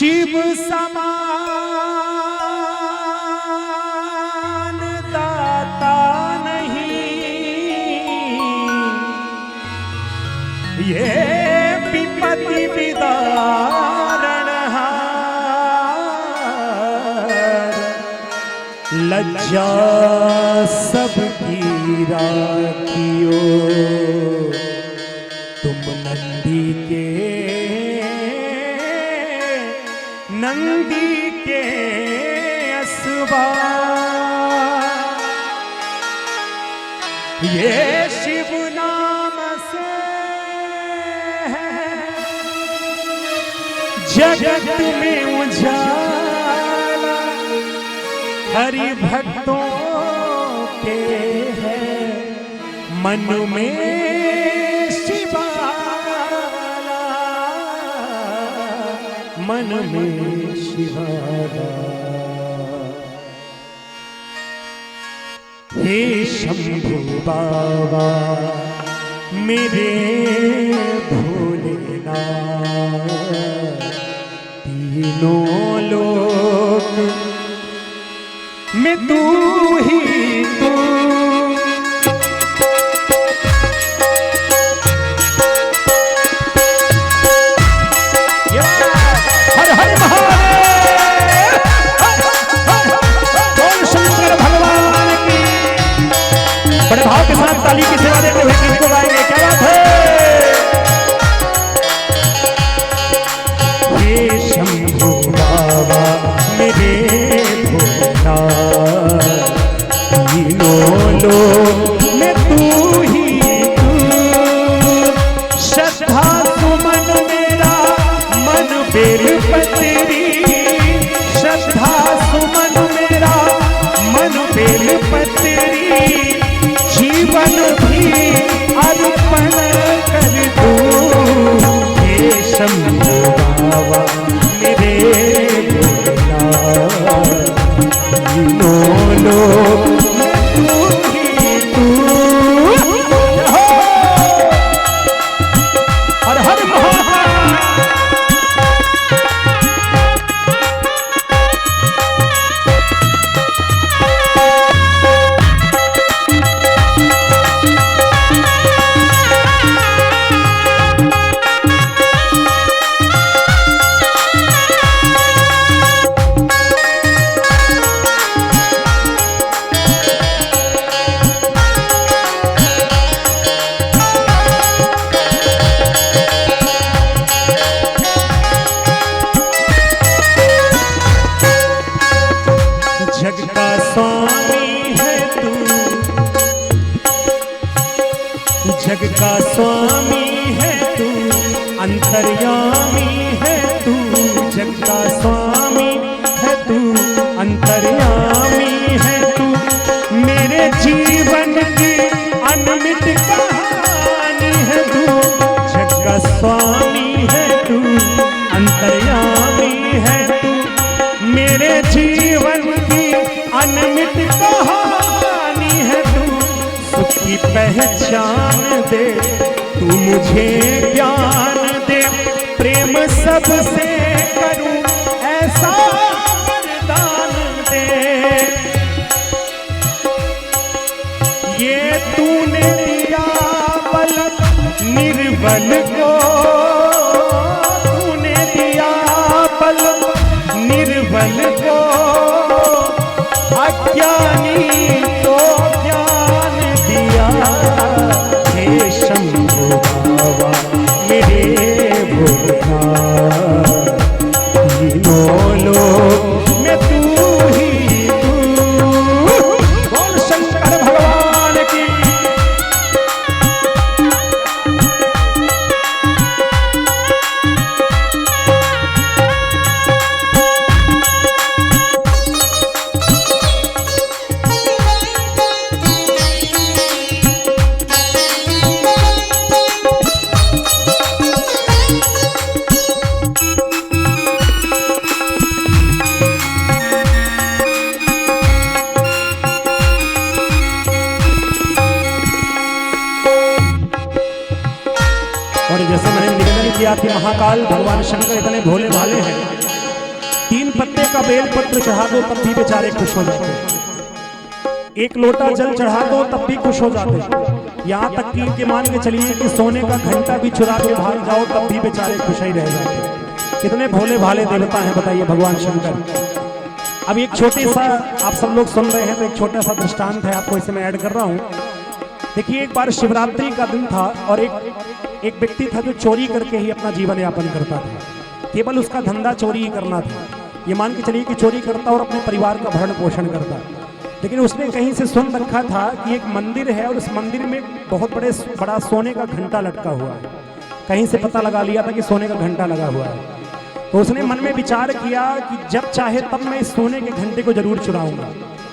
शिव समान दाता नहीं, ये विपत्ति विदारणहार, लज्जा सबकी राखियो तुम नंदी के असवार। ये शिव नाम से जगत में उजाला, हरि भक्तों के है मन में शिवाला, मन में शिवाला। हे शंभु बाबा मेरे भोलेनाथ, तीनों लोक में तू ही तू। हर हर महादेव, बोल शंकर भगवान की। बड़े भाव के साथ ताली की सेवा देते हुए गीत को गाएंगे, क्या बात है। हे शंभु बाबा मेरे भोलेनाथ, तीनों लोक में तू ही तू। श्रद्धा सुमन मेरा मन बेलपत्री, श्रद्धा सुमन मेरा मन बेलपत्री, जीवन भी अर्पण कर दूं। हे शंभु बाबा मेरे भोलेनाथ, तीनों लोक में तू ही तू। हर हर महादेव। जग का स्वामी है तू, जग का स्वामी है तू, अंतर्यामी है तू। जग का स्वामी है तू, अंतर्यामी है तू, मेरे जीवन की अनमिट कहानी है तू। जग का स्वामी है तू, अंतर्यामी है तू, मेरे जीवन की अनमिट कहानी है तू। सुख की पहचान दे तू, मुझे ज्ञान दे, प्रेम सबसे करूं ऐसा वरदान दे। ये तूने दिया बल निर्बल को, तूने दिया बल निर्बल को, अज्ञानी तो ज्ञान दिया। हे शंभु बाबा मेरे भोलेनाथ, तीनों लोक में तू ही तू। बोल शंकर भगवान की। और जैसे मैंने निवेदन किया कि महाकाल भगवान शंकर इतने भोले भाले हैं, 3 पत्ते का बेलपत्र चढ़ा दो तब भी बेचारे खुश हो जाते हैं, 1 लोटा जल चढ़ा दो तब भी खुश हो जाते हैं, यहाँ तक कि मान के चलिए कि सोने का घंटा भी चुरा के भाग जाओ तब भी बेचारे खुश ही रह जाते हैं। कितने भोले भाले देवता हैं बताइए भगवान शंकर। अब एक छोटी सा, आप सब लोग सुन रहे हैं तो एक छोटा सा दृष्टांत है, आपको इसे मैं ऐड कर रहा हूँ। देखिए एक बार शिवरात्रि का दिन था और एक व्यक्ति था जो चोरी करके ही अपना जीवन यापन करता था, केवल उसका धंधा चोरी ही करना था। ये मान के चलिए कि चोरी करता और अपने परिवार का भरण पोषण करता, लेकिन उसने कहीं से सुन रखा था कि एक मंदिर है और उस मंदिर में बहुत बड़ा सोने का घंटा लटका हुआ है। कहीं से पता लगा लिया था कि सोने का घंटा लगा हुआ है, तो उसने मन में विचार किया कि जब चाहे तब मैं इस सोने के घंटे को जरूर चुराऊंगा।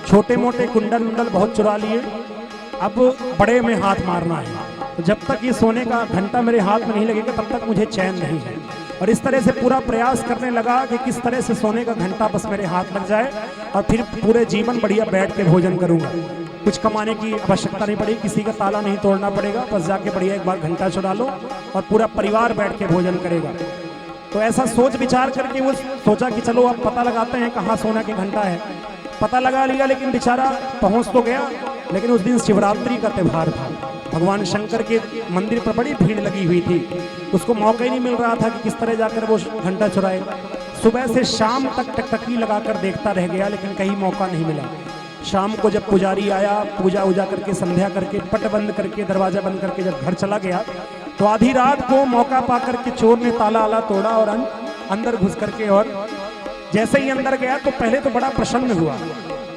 छोटे मोटे कुंडल उंडल बहुत चुरा लिए, अब बड़े में हाथ मारना है, तो जब तक ये सोने का घंटा मेरे हाथ में नहीं लगेगा तब तक मुझे चैन नहीं है। और इस तरह से पूरा प्रयास करने लगा कि किस तरह से सोने का घंटा बस मेरे हाथ लग जाए और फिर पूरे जीवन बढ़िया बैठ के भोजन करूंगा। कुछ कमाने की आवश्यकता नहीं पड़ेगी, किसी का ताला नहीं तोड़ना पड़ेगा, बस जाके बढ़िया एक बार घंटा चुरा लो और पूरा परिवार बैठ के भोजन करेगा। तो ऐसा सोच विचार करके वो सोचा कि चलो अब पता लगाते हैं कहाँ सोना के घंटा है। पता लगा लिया, लेकिन बेचारा पहुंच तो गया, लेकिन उस दिन शिवरात्रि का त्यौहार था। भगवान शंकर के मंदिर पर बड़ी भीड़ लगी हुई थी, उसको मौका ही नहीं मिल रहा था कि किस तरह जाकर वो घंटा चुराए। सुबह से शाम तक टकटकी लगाकर देखता रह गया, लेकिन कहीं मौका नहीं मिला। शाम को जब पुजारी आया, पूजा उजा करके संध्या करके पट बंद करके दरवाजा बंद करके जब घर चला गया, तो आधी रात को मौका पाकर के चोर ने ताला आला तोड़ा और अंदर घुस करके, और जैसे ही अंदर गया तो पहले तो बड़ा प्रसन्न हुआ,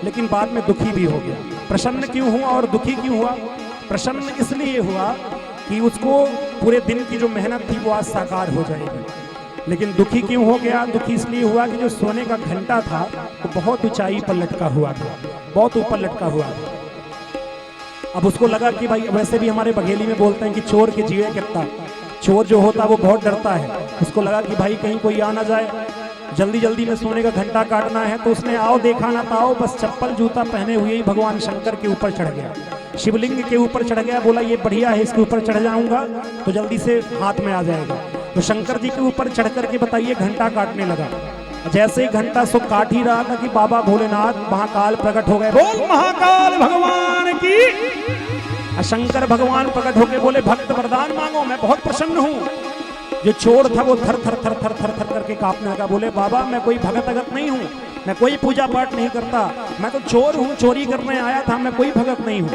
लेकिन बाद में दुखी भी हो गया। प्रसन्न क्यों हुआ और दुखी क्यों हुआ? प्रसन्न इसलिए हुआ कि उसको पूरे दिन की जो मेहनत थी वो आज साकार हो जाएगी, लेकिन दुखी क्यों हो गया? दुखी इसलिए हुआ कि जो सोने का घंटा था वो बहुत ऊंचाई पर लटका हुआ था, बहुत ऊपर लटका हुआ था। अब उसको लगा कि भाई, वैसे भी हमारे बघेली में बोलते हैं कि चोर के जीवे कितना, चोर जो होता वो बहुत डरता है। उसको लगा कि भाई कहीं कोई आ ना जाए, जल्दी जल्दी में सोने का घंटा काटना है। तो उसने आओ देखा ना ताओ, बस चप्पल जूता पहने हुए ही भगवान शंकर के ऊपर चढ़ गया, शिवलिंग के ऊपर चढ़ गया। बोला ये बढ़िया है, इसके ऊपर चढ़ जाऊंगा तो जल्दी से हाथ में आ जाएगा। तो शंकर जी के ऊपर चढ़ करके बताइए घंटा काटने लगा। जैसे ही घंटा सो काट ही रहा था कि बाबा भोलेनाथ महाकाल प्रकट हो गए। बोल महाकाल भगवान की। शंकर भगवान प्रकट होके बोले भक्त वरदान मांगो, मैं बहुत प्रसन्न हूँ। जो चोर था वो थर थर थर थर थर थर करके कांपने लगा। बोले बाबा मैं कोई भगत अगत नहीं हूँ, मैं कोई पूजा पाठ नहीं करता, मैं तो चोर हूँ, चोरी करने आया था, मैं कोई भगत नहीं हूँ।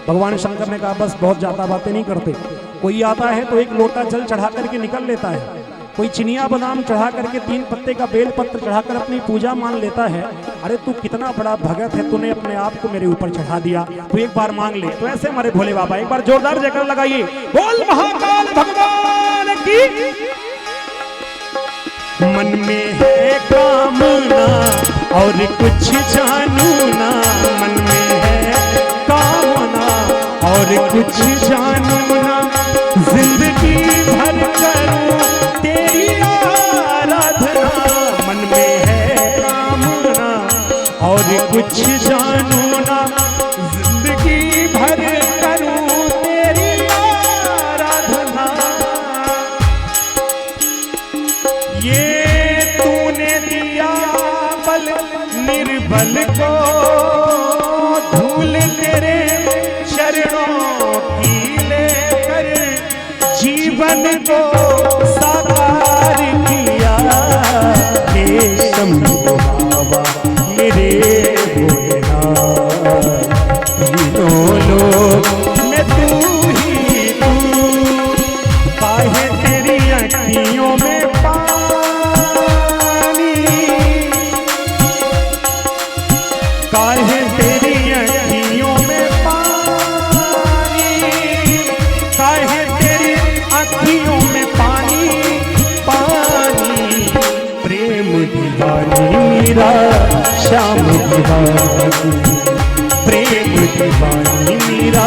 भगवान शंकर ने कहा बस बहुत ज्यादा बातें नहीं करते, कोई आता है तो 1 लोटा जल चढ़ा करके निकल लेता है, कोई चिनिया बादाम चढ़ा करके 3 पत्ते का बेल पत्र चढ़ाकर अपनी पूजा मान लेता है। अरे तू कितना बड़ा भगत है, तूने अपने आप को मेरे ऊपर चढ़ा दिया, तू एक बार मांग ले। तो ऐसे हमारे भोले बाबा एक बार जोरदार जयकार लगाइए, बोल महाकाल भगवान की। मन में है कामना और कुछ जानू ना, मन में है कामना और कुछ जानू ना, जिंदगी भर करूं तेरी आराधना। मन में है कामना और कुछ जानू ना, जिंदगी भर करूं तेरी आराधना। ये तूने दिया बल निर्बल को, धूल तेरे चरणों की लेकर जीवन को साकार किया। हे शंभु बाबा मेरे भोलेनाथ, तीनों लोग में तू ही तू, काहे तेरी अखियों में पानी, काहे तेरी अखियों में पानी, काहे तेरी अखियों में पानी पानी। प्रेम दीवानी मीरा श्याम दीवानी, प्रेम दीवानी मीरा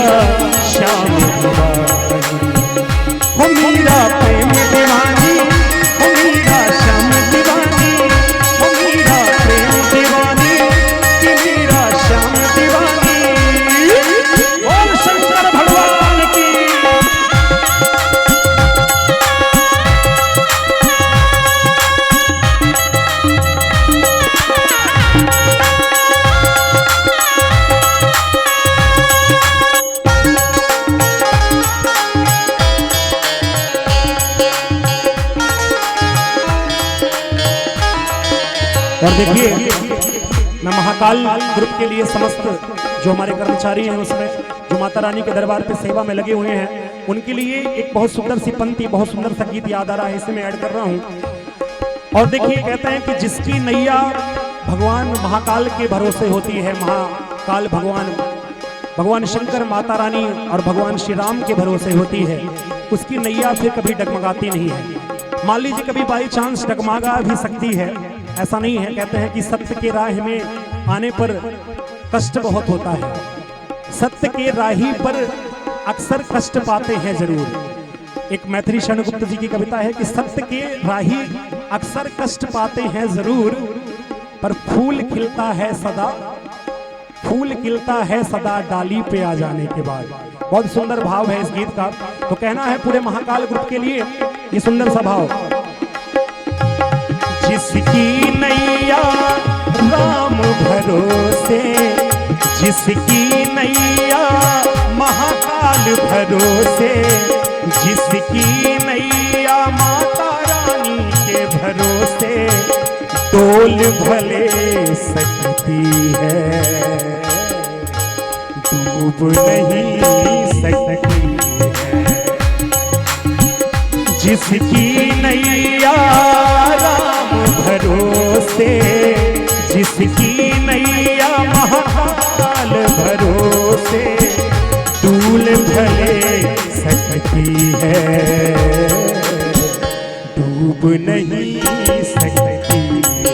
श्याम दीवानी। हो मीरा प्रेम दीवानी, हो मीरा श्याम दीवानी, हो मीरा प्रेम दीवानी, कि मीरा श्याम दीवानी। बोल शंकर भगवान की। और देखिए, मैं महाकाल ग्रुप के लिए समस्त जो हमारे कर्मचारी हैं, उसमें जो माता रानी के दरबार पे सेवा में लगे हुए हैं, उनके लिए एक बहुत सुंदर सी पंक्ति, बहुत सुंदर सा गीत याद आ रहा है, इसे मैं ऐड कर रहा हूँ। और देखिए, कहते हैं कि जिसकी नैया भगवान महाकाल के भरोसे होती है, महाकाल भगवान शंकर, माता रानी और भगवान श्री राम के भरोसे होती है, उसकी नैया फिर कभी डगमगाती नहीं है। मान लीजिए कभी बाई चांस डगमगा भी सकती है, ऐसा नहीं है। कहते हैं कि सत्य के राह में आने पर कष्ट बहुत होता है, सत्य के राही पर अक्सर कष्ट पाते हैं जरूर। एक मैथिली शरण गुप्त जी की कविता है कि सत्य के राही अक्सर कष्ट पाते हैं जरूर, पर फूल खिलता है सदा डाली पे आ जाने के बाद। बहुत सुंदर भाव है इस गीत का। तो कहना है पूरे महाकाल ग्रुप के लिए ये सुंदर सा भाव। जिसकी नैया राम भरोसे, जिसकी नैया महाकाल भरोसे, जिसकी नैया माता रानी के भरोसे, डोल भले सकती है, डूब नहीं सकती है। जिसकी नैया राम भरोसे, जिसकी नैया महाकाल भरोसे, डूल भले सकती है, डूब नहीं सकती है।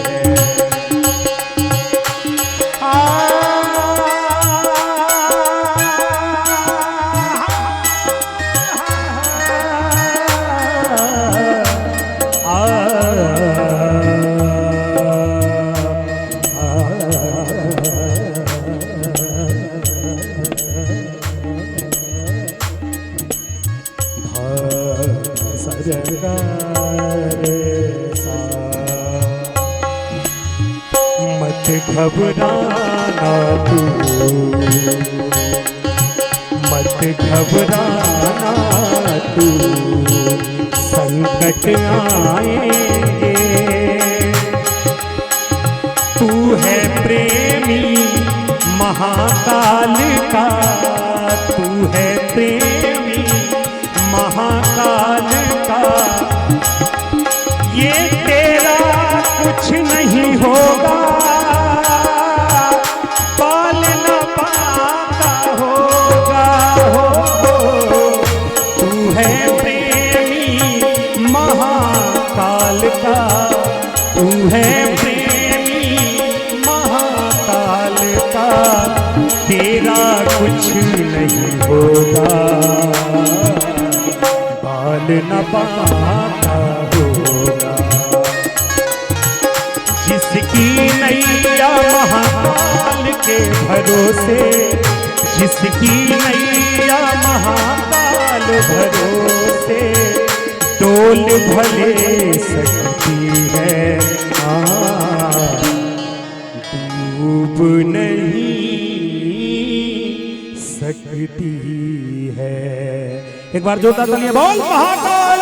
मत घबराना तू, मत घबराना तू, संकट आएंगे। तू है प्रेमी महाकाल का, तू है प्रेमी महाकाल का, ये तेरा कुछ नहीं होगा, पाल न पाता होगा हो। तू है प्रेमी महाकाल का, तू है प्रेमी महाकाल का, तेरा कुछ नहीं होगा, पाल न पाता होगा। जिसकी नैया महाकाल के भरोसे, जिसकी नैया महाकाल भरोसे, डोल भले सकती है, डूब नहीं सकती है। एक बार जोरदार तालियां बोल महाकाल।